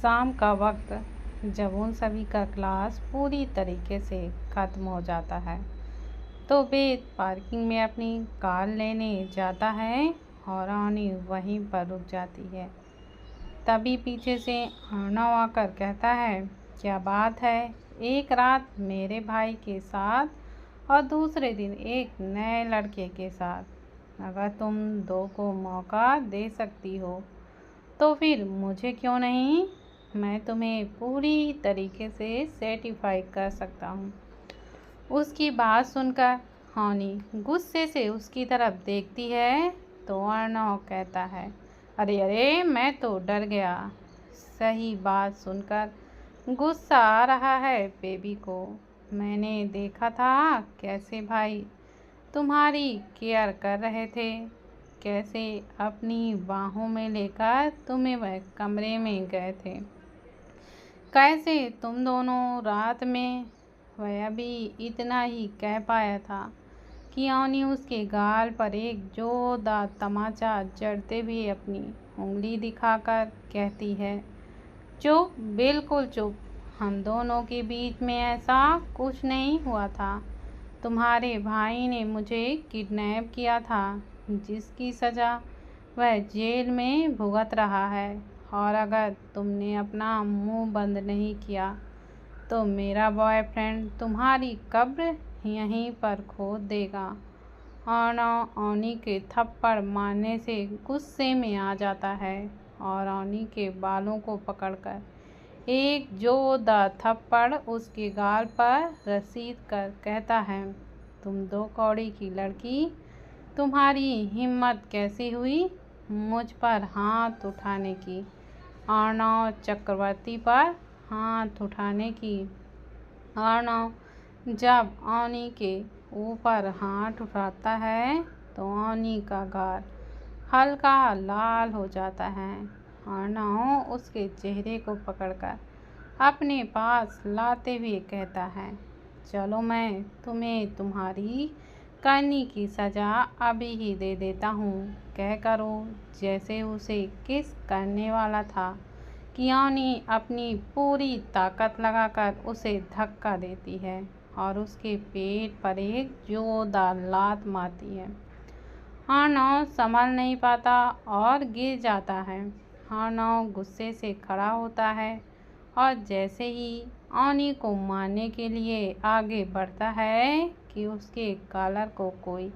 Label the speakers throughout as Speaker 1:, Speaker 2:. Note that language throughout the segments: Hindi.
Speaker 1: शाम का वक्त जब उन सभी का क्लास पूरी तरीके से ख़त्म हो जाता है तो वेद पार्किंग में अपनी कार लेने जाता है और आनी वहीं पर रुक जाती है। तभी पीछे से अर्णव आकर कहता है, क्या बात है, एक रात मेरे भाई के साथ और दूसरे दिन एक नए लड़के के साथ। अगर तुम दो को मौका दे सकती हो तो फिर मुझे क्यों नहीं। मैं तुम्हें पूरी तरीके से सेटिस्फाई कर सकता हूँ। उसकी बात सुनकर हनी गुस्से से उसकी तरफ देखती है तो अर्णव कहता है, अरे अरे मैं तो डर गया। सही बात सुनकर गुस्सा आ रहा है बेबी को। मैंने देखा था कैसे भाई तुम्हारी केयर कर रहे थे, कैसे अपनी बाहों में लेकर तुम्हें वह कमरे में गए थे, कैसे तुम दोनों रात में। वह अभी इतना ही कह पाया था कि अवनी उसके गाल पर एक जोरदार तमाचा जड़ते हुए अपनी उंगली दिखाकर कहती है, चुप, बिल्कुल चुप। हम दोनों के बीच में ऐसा कुछ नहीं हुआ था। तुम्हारे भाई ने मुझे किडनैप किया था, जिसकी सज़ा वह जेल में भुगत रहा है। और अगर तुमने अपना मुंह बंद नहीं किया तो मेरा बॉयफ्रेंड तुम्हारी कब्र यहीं पर खोद देगा। अर्णव अवनी के थप्पड़ मारने से गुस्से में आ जाता है और अवनी के बालों को पकड़कर एक जोरदार थप्पड़ उसके गाल पर रसीद कर कहता है, तुम दो कौड़ी की लड़की, तुम्हारी हिम्मत कैसी हुई मुझ पर हाथ उठाने की, अर्णव चक्रवर्ती पर हाथ उठाने की। अर्णव जब अवनी के ऊपर हाथ उठाता है तो अवनी का गाल हल्का लाल हो जाता है। अर्णव उसके चेहरे को पकड़कर अपने पास लाते हुए कहता है, चलो मैं तुम्हें तुम्हारी करनी की सज़ा अभी ही दे देता हूँ। कहकर वो जैसे उसे किस करने वाला था कि अवनी अपनी पूरी ताकत लगाकर उसे धक्का देती है और उसके पेट पर एक जोरदार लात मारती है। अर्णव संभल नहीं पाता और गिर जाता है। अर्णव गुस्से से खड़ा होता है और जैसे ही अवनी को मारने के लिए आगे बढ़ता है कि उसके कॉलर को कोई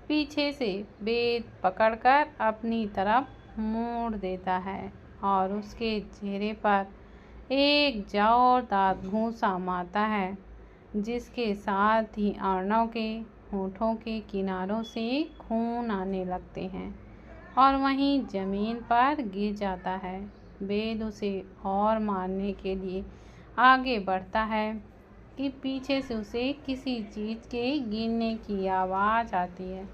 Speaker 1: पीछे से वेद पकड़कर अपनी तरफ मोड़ देता है और उसके चेहरे पर एक जोरदार घूंसा मारता है, जिसके साथ ही अर्णव के होठों के किनारों से खून आने लगते हैं और वहीं जमीन पर गिर जाता है। वेद उसे और मारने के लिए आगे बढ़ता है कि पीछे से उसे किसी चीज़ के गिरने की आवाज़ आती है।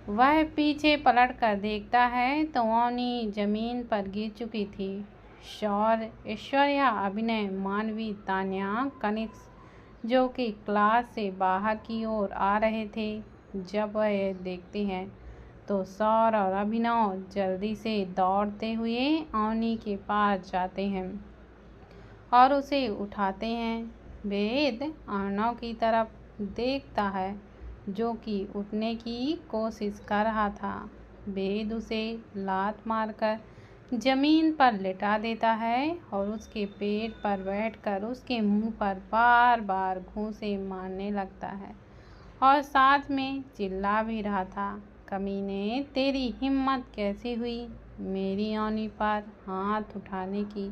Speaker 1: वह पीछे पलट कर देखता है तो अवनी जमीन पर गिर चुकी थी। शौर्य, ऐश्वर्या, अभिनय, मानवी, तान्या, कनिष्क जो कि क्लास से बाहर की ओर आ रहे थे, जब वह देखते हैं तो सौर और अभिनव जल्दी से दौड़ते हुए अवनी के पास जाते हैं और उसे उठाते हैं। वेद अर्णव की तरफ देखता है जो कि उठने की कोशिश कर रहा था। वेद उसे लात मारकर जमीन पर लिटा देता है और उसके पेट पर बैठकर उसके मुंह पर बार बार घूंसे मारने लगता है और साथ में चिल्ला भी रहा था, कमीने, तेरी हिम्मत कैसे हुई मेरी अवनी पर हाथ उठाने की,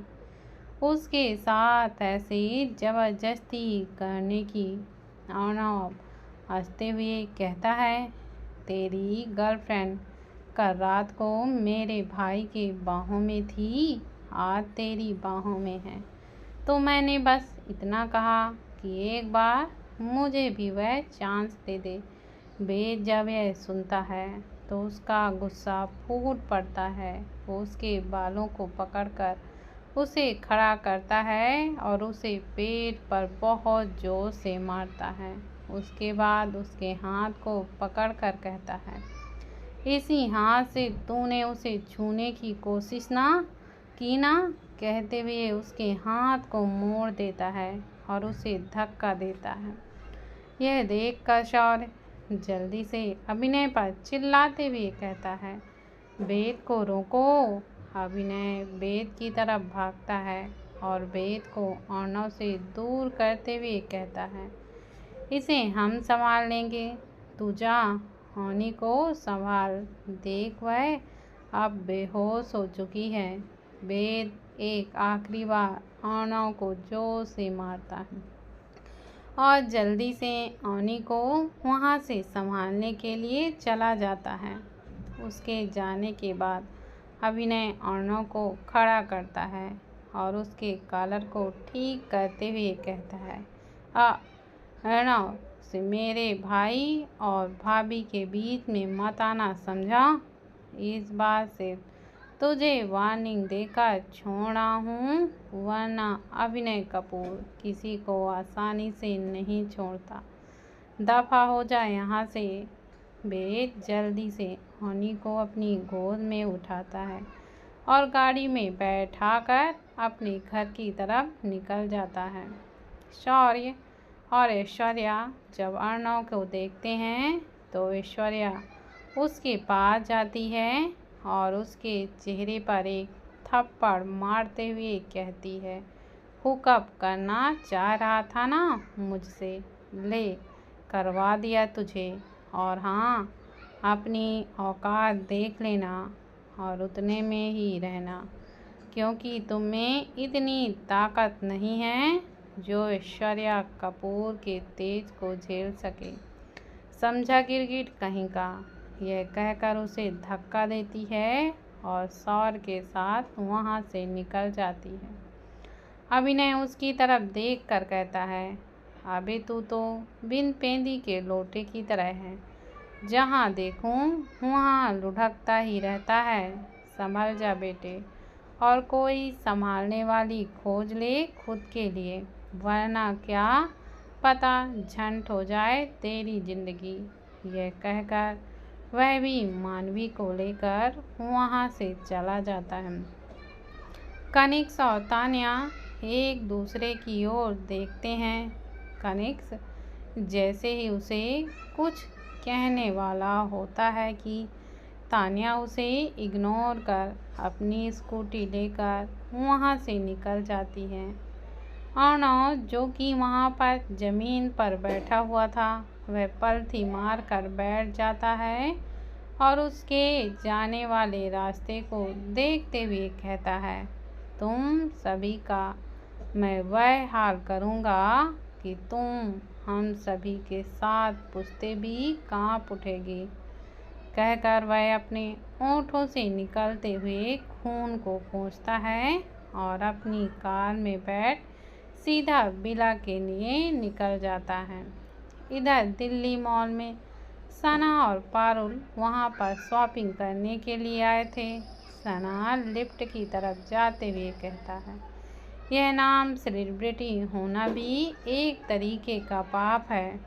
Speaker 1: उसके साथ ऐसे जबरदस्ती करने की। अर्णव हंसते हुए कहता है, तेरी गर्लफ्रेंड कल रात को मेरे भाई के बाहों में थी, आज तेरी बाहों में है। तो मैंने बस इतना कहा कि एक बार मुझे भी वह चांस दे दे। वेद जब यह सुनता है तो उसका गुस्सा फूट पड़ता है। वो उसके बालों को पकड़कर उसे खड़ा करता है और उसे पेट पर बहुत जोर से मारता है। उसके बाद उसके हाथ को पकड़कर कहता है, इसी हाथ से तूने उसे छूने की कोशिश ना कीना कहते हुए उसके हाथ को मोड़ देता है और उसे धक्का देता है। यह देखकर शौर्य जल्दी से अभिनय पर चिल्लाते हुए कहता है, वेद को रोको। अभिनय वेद की तरफ भागता है और वेद को अर्णव से दूर करते हुए कहता है, इसे हम संभाल लेंगे, तू जा होनी को संभाल, देख वह अब बेहोश हो चुकी है। वेद एक आखिरी बार अर्णव को जोर से मारता है और जल्दी से औनी को वहाँ से संभालने के लिए चला जाता है। उसके जाने के बाद अभिनय अर्णव को खड़ा करता है और उसके कॉलर को ठीक करते हुए कहता है, अर्णव से मेरे भाई और भाभी के बीच में मत आना, समझा। इस बात से तुझे वार्निंग देकर छोड़ा हूँ, वरना अभिनय कपूर किसी को आसानी से नहीं छोड़ता। दफा हो जाए यहाँ से। वेद जल्दी से होनी को अपनी गोद में उठाता है और गाड़ी में बैठाकर अपने घर की तरफ निकल जाता है। शौर्य और ऐश्वर्या जब अर्णव को देखते हैं तो ऐश्वर्या उसके पास जाती है और उसके चेहरे पर एक थप्पड़ मारते हुए कहती है, हुकअप करना चाह रहा था ना मुझसे, ले करवा दिया तुझे। और हाँ, अपनी औकात देख लेना और उतने में ही रहना, क्योंकि तुम में इतनी ताकत नहीं है जो ऐश्वर्या कपूर के तेज को झेल सके, समझा गिरगिट कहीं का। यह कहकर उसे धक्का देती है और शौर्य के साथ वहाँ से निकल जाती है। अभिनय उसकी तरफ देख कर कहता है, अबे तू तो बिन पेंदी के लोटे की तरह है, जहाँ देखूँ वहाँ लुढ़कता ही रहता है। संभल जा बेटे और कोई संभालने वाली खोज ले खुद के लिए, वरना क्या पता झंड हो जाए तेरी जिंदगी। यह कहकर वह भी मानवी को लेकर वहाँ से चला जाता है। कनिक्स और तान्या एक दूसरे की ओर देखते हैं। कनिक्स जैसे ही उसे कुछ कहने वाला होता है कि तान्या उसे इग्नोर कर अपनी स्कूटी लेकर वहाँ से निकल जाती है। अर्णव जो कि वहाँ पर ज़मीन पर बैठा हुआ था, वह पलथी मार कर बैठ जाता है और उसके जाने वाले रास्ते को देखते हुए कहता है, तुम सभी का मैं वह हाल करूँगा कि तुम हम सभी के साथ पुश्ते भी काँप उठेगी। कहकर वह अपने ओंठों से निकलते हुए खून को पोंछता है और अपनी कार में बैठ सीधा विला के लिए निकल जाता है। इधर दिल्ली मॉल में सना और पारुल वहाँ पर शॉपिंग करने के लिए आए थे। सना लिफ्ट की तरफ जाते हुए कहता है, यह नाम सेलिब्रिटी होना भी एक तरीके का पाप है।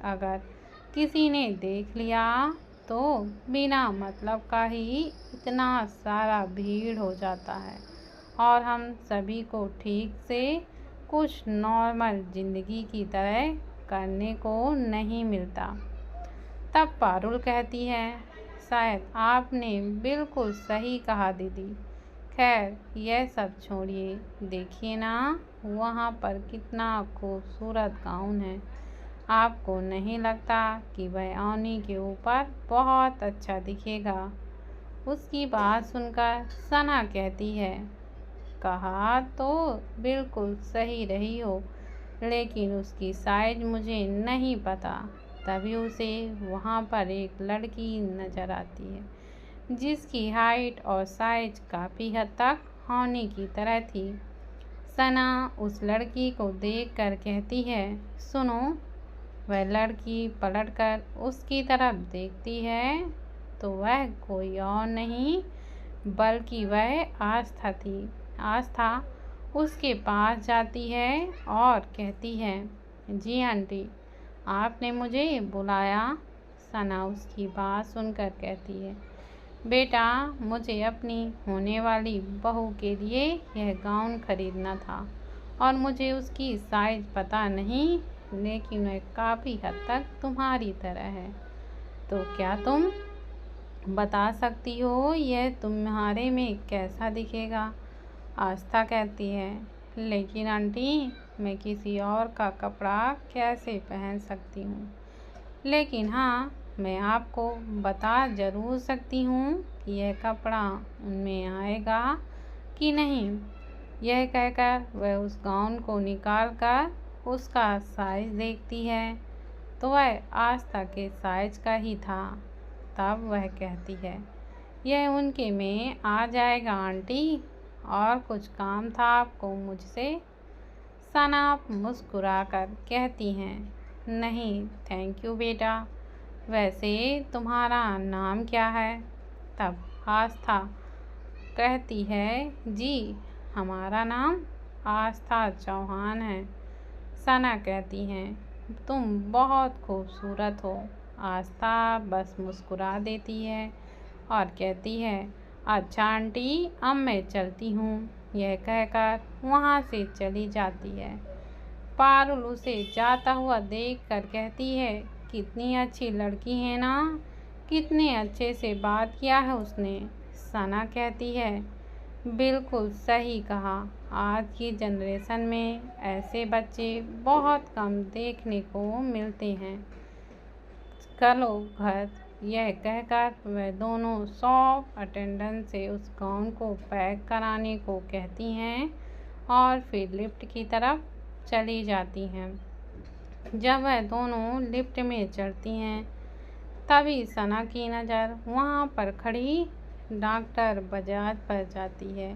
Speaker 1: अगर किसी ने देख लिया तो बिना मतलब का ही इतना सारा भीड़ हो जाता है और हम सभी को ठीक से कुछ नॉर्मल ज़िंदगी की तरह करने को नहीं मिलता। तब पारुल कहती है, शायद आपने बिल्कुल सही कहा दीदी। खैर यह सब छोड़िए, देखिए ना वहाँ पर कितना खूबसूरत गाउन है, आपको नहीं लगता कि वह औनी के ऊपर बहुत अच्छा दिखेगा। उसकी बात सुनकर सना कहती है, कहा तो बिल्कुल सही रही हो, लेकिन उसकी साइज मुझे नहीं पता। तभी उसे वहाँ पर एक लड़की नज़र आती है जिसकी हाइट और साइज काफ़ी हद तक होनी की तरह थी। सना उस लड़की को देखकर कहती है, सुनो। वह लड़की पलटकर उसकी तरफ देखती है तो वह कोई और नहीं बल्कि वह आस्था थी। आस्था उसके पास जाती है और कहती है, जी आंटी, आपने मुझे बुलाया। सना उसकी बात सुनकर कहती है, बेटा, मुझे अपनी होने वाली बहू के लिए यह गाउन खरीदना था और मुझे उसकी साइज पता नहीं, लेकिन वह काफ़ी हद तक तुम्हारी तरह है। तो क्या तुम बता सकती हो यह तुम्हारे में कैसा दिखेगा? आस्था कहती है, लेकिन आंटी, मैं किसी और का कपड़ा कैसे पहन सकती हूँ? लेकिन हाँ, मैं आपको बता ज़रूर सकती हूँ कि यह कपड़ा उनमें आएगा कि नहीं। यह कहकर वह उस गाउन को निकाल कर उसका साइज देखती है, तो वह आस्था के साइज का ही था। तब वह कहती है, यह उनके में आ जाएगा आंटी, और कुछ काम था आपको मुझसे? सना मुस्कुराकर कहती हैं, नहीं थैंक यू बेटा। वैसे तुम्हारा नाम क्या है? तब आस्था कहती है, जी हमारा नाम आस्था चौहान है। सना कहती हैं, तुम बहुत खूबसूरत हो। आस्था बस मुस्कुरा देती है और कहती है, अच्छा आंटी, अब मैं चलती हूँ। यह कहकर वहाँ से चली जाती है। पारुल उसे जाता हुआ देखकर कहती है, कितनी अच्छी लड़की है ना, कितने अच्छे से बात किया है उसने। सना कहती है, बिल्कुल सही कहा, आज की जनरेशन में ऐसे बच्चे बहुत कम देखने को मिलते हैं। चलो घर। यह कहकर वह दोनों शॉप अटेंडेंट से उस गाउन को पैक कराने को कहती हैं और फिर लिफ्ट की तरफ चली जाती हैं। जब वह दोनों लिफ्ट में चढ़ती हैं, तभी सना की नज़र वहाँ पर खड़ी डॉक्टर बजाज पर जाती है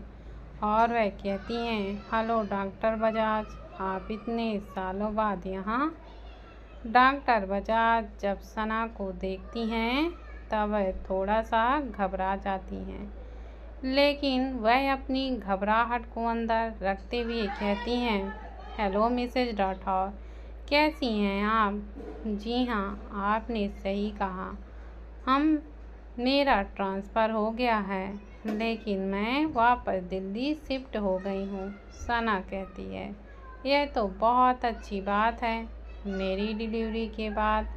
Speaker 1: और वह कहती हैं, हेलो डॉक्टर बजाज, आप इतने सालों बाद यहाँ? डॉक्टर बजाज जब सना को देखती हैं तब वह थोड़ा सा घबरा जाती हैं, लेकिन वह अपनी घबराहट को अंदर रखते हुए कहती हैं, हेलो मिसेज राठौर, कैसी हैं आप? जी हाँ, आपने सही कहा, मेरा ट्रांसफ़र हो गया है, लेकिन मैं वापस दिल्ली शिफ्ट हो गई हूँ। सना कहती है, यह तो बहुत अच्छी बात है। मेरी डिलीवरी के बाद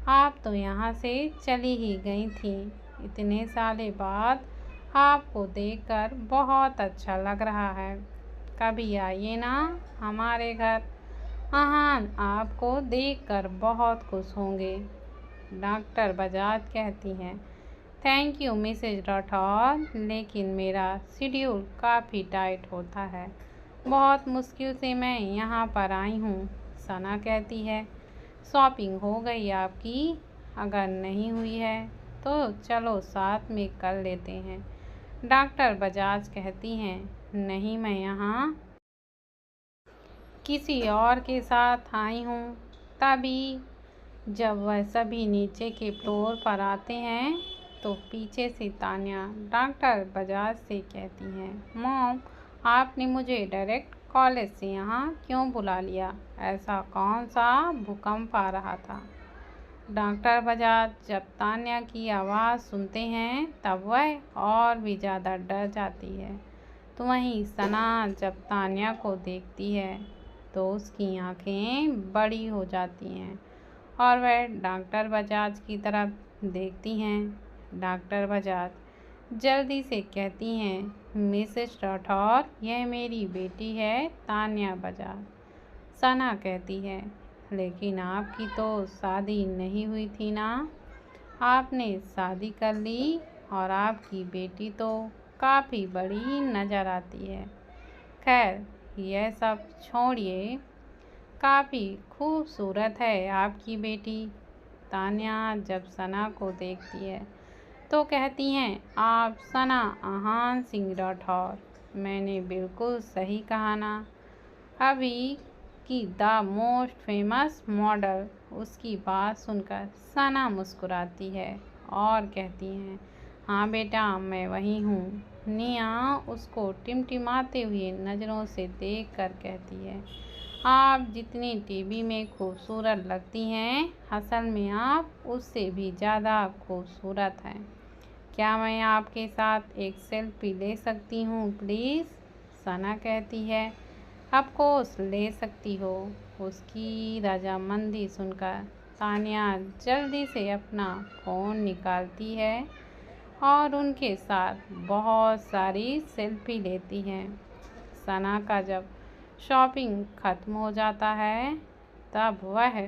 Speaker 1: आप तो यहाँ से चली ही गई थी। इतने सालों बाद आपको देखकर बहुत अच्छा लग रहा है। कभी आइए ना हमारे घर, अहान आपको देखकर बहुत खुश होंगे। डॉक्टर बजाज कहती हैं, थैंक यू मिसेज राठौर, लेकिन मेरा शेड्यूल काफ़ी टाइट होता है। बहुत मुश्किल से मैं यहाँ पर आई हूँ। सना कहती है, शॉपिंग हो गई आपकी? अगर नहीं हुई है तो चलो साथ में कर लेते हैं। डॉक्टर बजाज कहती हैं, नहीं, मैं यहाँ किसी और के साथ आई हूँ। तभी जब वह सभी नीचे के फ्लोर पर आते हैं तो पीछे से तान्या डॉक्टर बजाज से कहती हैं, मॉम, आपने मुझे डायरेक्ट कॉलेज से यहाँ क्यों बुला लिया? ऐसा कौन सा भूकंप आ रहा था? डॉक्टर बजाज जब तान्या की आवाज़ सुनते हैं तब वह और भी ज़्यादा डर जाती है। तो वहीं सना जब तान्या को देखती है तो उसकी आंखें बड़ी हो जाती हैं और वह डॉक्टर बजाज की तरफ देखती हैं। डॉक्टर बजाज जल्दी से कहती हैं, मिसेस राठौर, यह मेरी बेटी है तान्या बजाज। सना कहती है, लेकिन आपकी तो शादी नहीं हुई थी ना? आपने शादी कर ली और आपकी बेटी तो काफ़ी बड़ी नज़र आती है। खैर, यह सब छोड़िए, काफ़ी खूबसूरत है आपकी बेटी। तान्या जब सना को देखती है तो कहती हैं, आप सना आहान सिंह राठौर, मैंने बिल्कुल सही कहा ना? अभी की द मोस्ट फेमस मॉडल। उसकी बात सुनकर सना मुस्कुराती है और कहती हैं, हाँ बेटा, मैं वही हूँ। निया उसको टिमटिमाते हुए नज़रों से देखकर कहती है, आप जितनी टीवी में खूबसूरत लगती हैं, असल में आप उससे भी ज़्यादा खूबसूरत हैं। क्या मैं आपके साथ एक सेल्फी ले सकती हूँ प्लीज़? सना कहती है, ऑफ कोर्स ले सकती हो। उसकी रजामंदी सुनकर तान्या जल्दी से अपना फ़ोन निकालती है और उनके साथ बहुत सारी सेल्फी लेती है। सना का जब शॉपिंग ख़त्म हो जाता है तब वह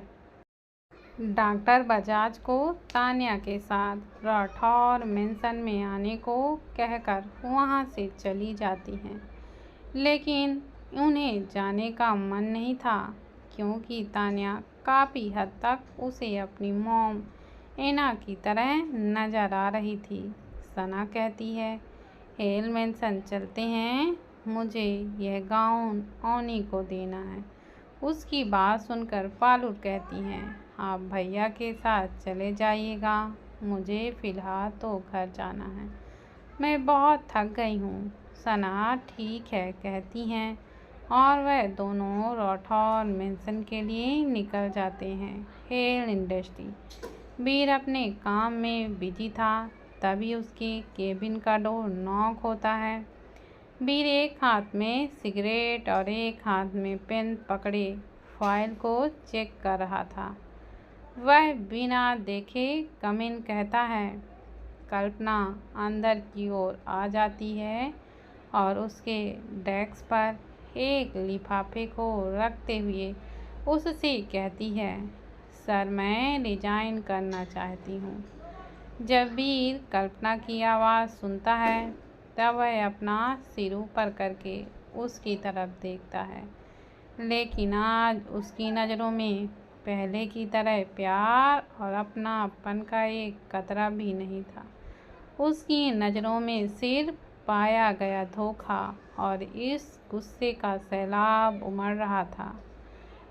Speaker 1: डॉक्टर बजाज को तान्या के साथ राठौर मेंशन में आने को कहकर वहां से चली जाती हैं। लेकिन उन्हें जाने का मन नहीं था क्योंकि तान्या काफ़ी हद तक उसे अपनी मॉम एना की तरह नज़र आ रही थी। सना कहती है, हेल मेंशन चलते हैं, मुझे यह गाउन ओनी को देना है। उसकी बात सुनकर फालूर कहती हैं, आप भैया के साथ चले जाइएगा, मुझे फ़िलहाल तो घर जाना है, मैं बहुत थक गई हूँ। सना ठीक है कहती हैं और वह दोनों राठौर मेंशन के लिए निकल जाते हैं। Hello industry. वीर अपने काम में बिजी था, तभी उसके केबिन का डोर नॉक होता है। वीर एक हाथ में सिगरेट और एक हाथ में पेन पकड़े फाइल को चेक कर रहा था। वह बिना देखे कम इन कहता है। कल्पना अंदर की ओर आ जाती है और उसके डेस्क पर एक लिफाफे को रखते हुए उससे कहती है, सर मैं रिजाइन करना चाहती हूँ। जब वीर कल्पना की आवाज़ सुनता है तब वह अपना सिर ऊपर करके उसकी तरफ देखता है, लेकिन आज उसकी नज़रों में पहले की तरह प्यार और अपनापन का एक कतरा भी नहीं था। उसकी नज़रों में सिर्फ पाया गया धोखा और इस गुस्से का सैलाब उमड़ रहा था।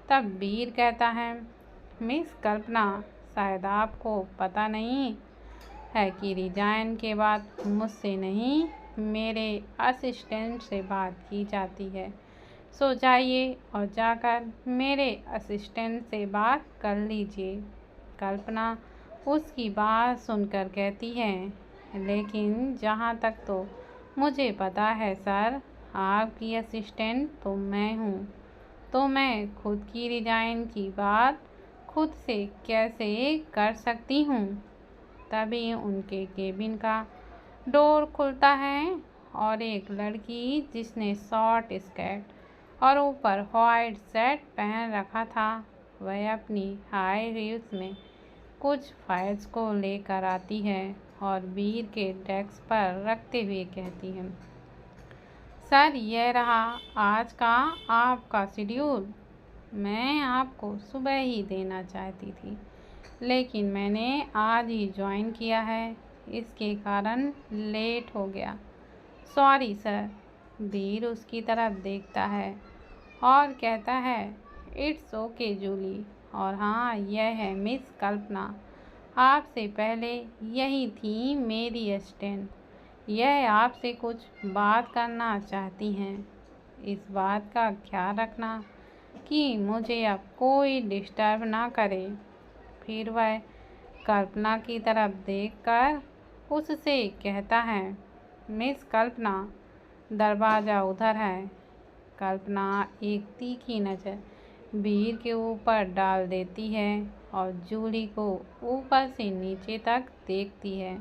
Speaker 1: तब वीर कहता है, मिस कल्पना, शायद आपको पता नहीं है कि रिजाइन के बाद मुझसे नहीं, मेरे असिस्टेंट से बात की जाती है। सो जाइए और जाकर मेरे असिस्टेंट से बात कर लीजिए। कल्पना उसकी बात सुनकर कहती है, लेकिन जहाँ तक तो मुझे पता है सर, आपकी असिस्टेंट तो मैं हूँ, तो मैं खुद की रिजाइन की बात खुद से कैसे कर सकती हूँ। तभी उनके केबिन का डोर खुलता है और एक लड़की जिसने शॉर्ट स्कर्ट और ऊपर व्हाइट शर्ट पहन रखा था, वह अपनी हाई हील्स में कुछ फाइल्स को लेकर आती है और वीर के डेस्क पर रखते हुए कहती है, सर यह रहा आज का आपका शेड्यूल। मैं आपको सुबह ही देना चाहती थी, लेकिन मैंने आज ही ज्वाइन किया है, इसके कारण लेट हो गया। Sorry sir. वीर उसकी तरफ देखता है और कहता है, इट्स ओके जूली। और हाँ, यह है मिस कल्पना, आपसे पहले यही थी मेरी असिस्टेंट, यह आपसे कुछ बात करना चाहती हैं। इस बात का ख्याल रखना कि मुझे अब कोई डिस्टर्ब ना करे। फिर वह कल्पना की तरफ देखकर उससे कहता है, मिस कल्पना, दरवाज़ा उधर है। कल्पना एक तीखी नज़र वीर के ऊपर डाल देती है और जूली को ऊपर से नीचे तक देखती है।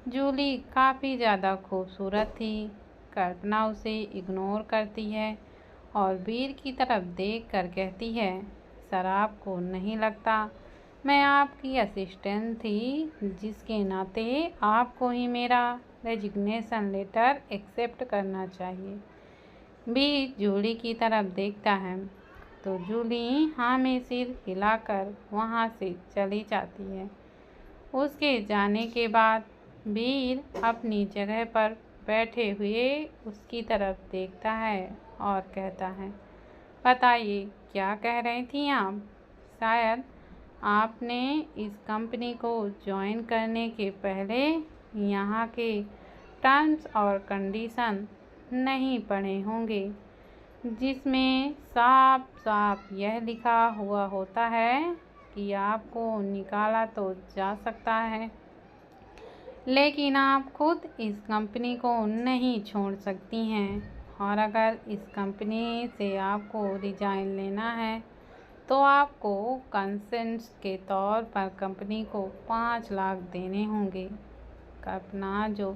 Speaker 1: जूली काफ़ी ज़्यादा खूबसूरत थी। कल्पना उसे इग्नोर करती है और वीर की तरफ देखकर कहती है, सर आपको नहीं लगता मैं आपकी असिस्टेंट थी, जिसके नाते आपको ही मेरा रेजिग्नेशन लेटर एक्सेप्ट करना चाहिए। वीर जूली की तरफ देखता है तो जूली हाँ में सिर हिलाकर वहाँ से चली जाती है। उसके जाने के बाद वीर अपनी जगह पर बैठे हुए उसकी तरफ देखता है और कहता है, बताइए क्या कह रही थी आप? शायद आपने इस कंपनी को ज्वाइन करने के पहले यहाँ के टर्म्स और कंडीशन नहीं पढ़े होंगे, जिसमें साफ साफ यह लिखा हुआ होता है कि आपको निकाला तो जा सकता है, लेकिन आप खुद इस कंपनी को नहीं छोड़ सकती हैं, और अगर इस कंपनी से आपको रिजाइन लेना है तो आपको कंसेंट के तौर पर कंपनी को 5 लाख देने होंगे। कल्पना, जो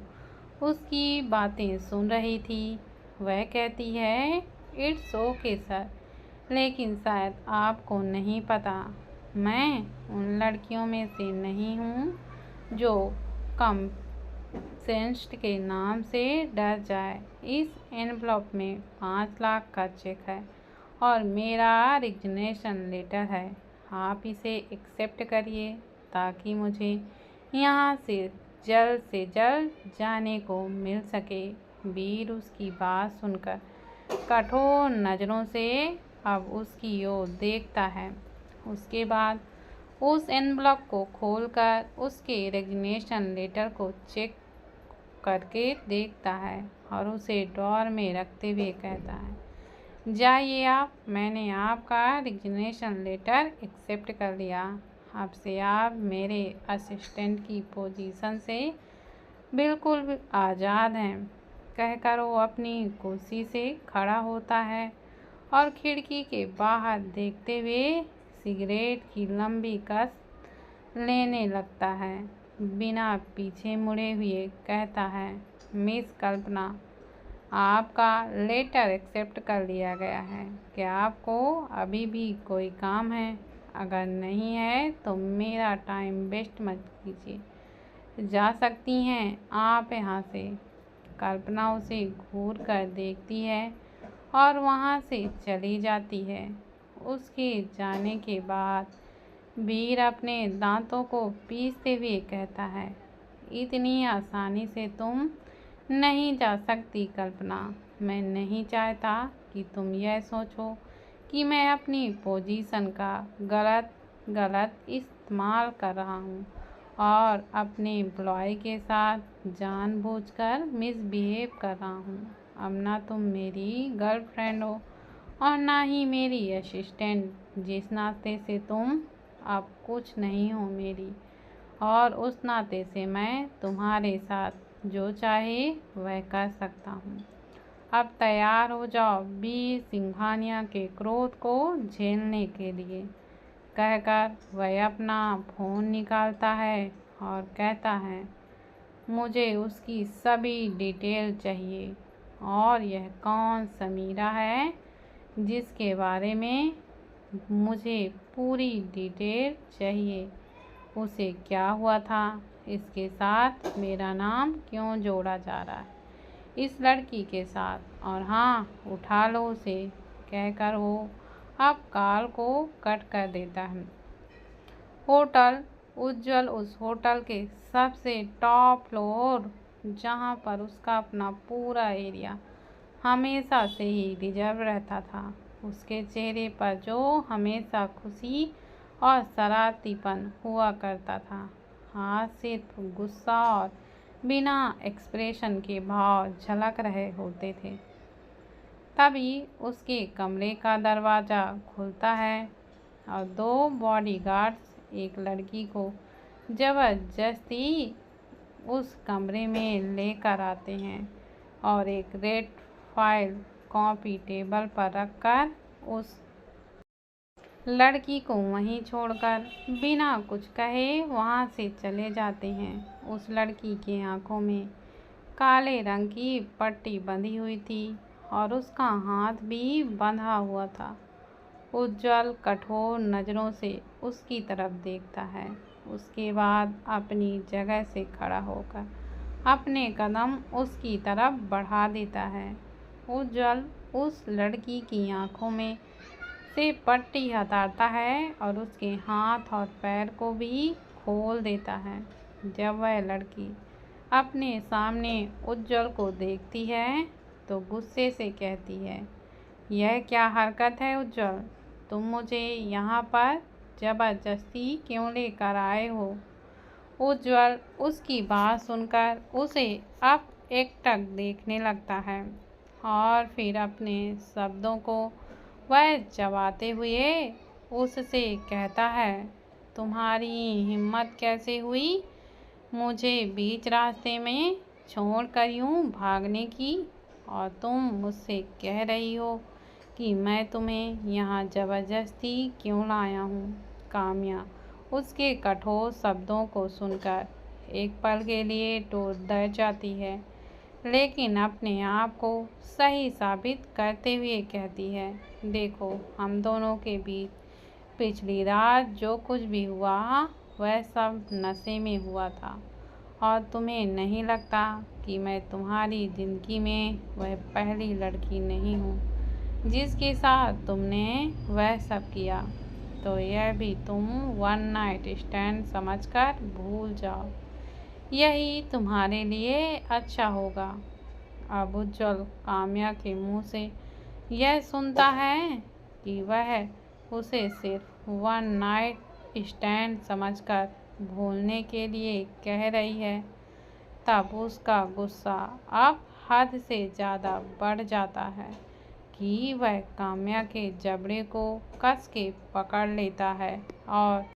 Speaker 1: उसकी बातें सुन रही थी, वह कहती है, इट्स ओके सर, लेकिन शायद आपको नहीं पता, मैं उन लड़कियों में से नहीं हूँ जो कम सेंस्ट के नाम से डर जाए। इस एनवलप में 5 लाख का चेक है और मेरा रिजिग्नेशन लेटर है। आप इसे एक्सेप्ट करिए ताकि मुझे यहाँ से जल्द जाने को मिल सके। वीर उसकी बात सुनकर कठोर नज़रों से अब उसकी ओर देखता है। उसके बाद उस एनवलप को खोलकर उसके रेजिग्नेशन लेटर को चेक करके देखता है और उसे ड्रॉअर में रखते हुए कहता है, जाइए आप, मैंने आपका रेजिग्नेशन लेटर एक्सेप्ट कर लिया। अब से आप मेरे असिस्टेंट की पोजीशन से बिल्कुल आज़ाद हैं। कहकर वो अपनी कुर्सी से खड़ा होता है और खिड़की के बाहर देखते हुए सिगरेट की लंबी कस लेने लगता है। बिना पीछे मुड़े हुए कहता है, मिस कल्पना, आपका लेटर एक्सेप्ट कर लिया गया है। क्या आपको अभी भी कोई काम है? अगर नहीं है तो मेरा टाइम वेस्ट मत कीजिए, जा सकती हैं आप यहाँ से। कल्पना उसे घूर कर देखती है और वहाँ से चली जाती है। उसके जाने के बाद वीर अपने दांतों को पीसते हुए कहता है, इतनी आसानी से तुम नहीं जा सकती कल्पना। मैं नहीं चाहता कि तुम यह सोचो कि मैं अपनी पोजीशन का गलत इस्तेमाल कर रहा हूँ और अपने एम्प्लॉय के साथ जानबूझकर मिसबिहेव कर रहा हूँ। अब ना तुम मेरी गर्लफ्रेंड हो और ना ही मेरी असिस्टेंट। जिस नाते से तुम अब कुछ नहीं हो मेरी, और उस नाते से मैं तुम्हारे साथ जो चाहे वह कर सकता हूँ। अब तैयार हो जाओ वीर सिंघानिया के क्रोध को झेलने के लिए। कहकर वह अपना फ़ोन निकालता है और कहता है, मुझे उसकी सभी डिटेल चाहिए, और यह कौन समीरा है जिसके बारे में मुझे पूरी डिटेल चाहिए। उसे क्या हुआ था, इसके साथ मेरा नाम क्यों जोड़ा जा रहा है इस लड़की के साथ, और हाँ, उठा लो उसे। कहकर वो अब कॉल को कट कर देता है। होटल उज्जवल उस होटल के सबसे टॉप फ्लोर, जहाँ पर उसका अपना पूरा एरिया हमेशा से ही रिजर्व रहता था। उसके चेहरे पर जो हमेशा खुशी और शरारतीपन हुआ करता था, आज सिर्फ गुस्सा और बिना एक्सप्रेशन के भाव झलक रहे होते थे। तभी उसके कमरे का दरवाज़ा खुलता है और 2 बॉडीगार्ड्स एक लड़की को ज़बरदस्ती उस कमरे में लेकर आते हैं और एक रेड फाइल कॉपी टेबल पर रखकर उस लड़की को वहीं छोड़कर बिना कुछ कहे वहां से चले जाते हैं। उस लड़की की आंखों में काले रंग की पट्टी बंधी हुई थी और उसका हाथ भी बंधा हुआ था। उज्जवल कठोर नज़रों से उसकी तरफ देखता है, उसके बाद अपनी जगह से खड़ा होकर अपने कदम उसकी तरफ बढ़ा देता है। उज्जवल उस लड़की की आंखों में से पट्टी हटाता है और उसके हाथ और पैर को भी खोल देता है। जब वह लड़की अपने सामने उज्जवल को देखती है तो गुस्से से कहती है, यह क्या हरकत है उज्जवल? तुम मुझे यहाँ पर ज़बरदस्ती क्यों लेकर आए हो? उज्जवल उसकी बात सुनकर उसे अब एकटक देखने लगता है और फिर अपने शब्दों को वह चबाते हुए उससे कहता है, तुम्हारी हिम्मत कैसे हुई मुझे बीच रास्ते में छोड़ कर यूँ भागने की, और तुम मुझसे कह रही हो कि मैं तुम्हें यहाँ ज़बरदस्ती क्यों लाया हूँ। काम्या उसके कठोर शब्दों को सुनकर एक पल के लिए तो डर जाती है, लेकिन अपने आप को सही साबित करते हुए कहती है, देखो हम दोनों के बीच पिछली रात जो कुछ भी हुआ वह सब नशे में हुआ था, और तुम्हें नहीं लगता कि मैं तुम्हारी ज़िंदगी में वह पहली लड़की नहीं हूँ जिसके साथ तुमने वह सब किया। तो यह भी तुम वन नाइट स्टैंड समझकर भूल जाओ, यही तुम्हारे लिए अच्छा होगा। अब उज्जवल काम्या के मुंह से यह सुनता है कि वह उसे सिर्फ वन नाइट स्टैंड समझकर भूलने के लिए कह रही है, तब उसका गुस्सा अब हद से ज़्यादा बढ़ जाता है कि वह काम्या के जबड़े को कस के पकड़ लेता है और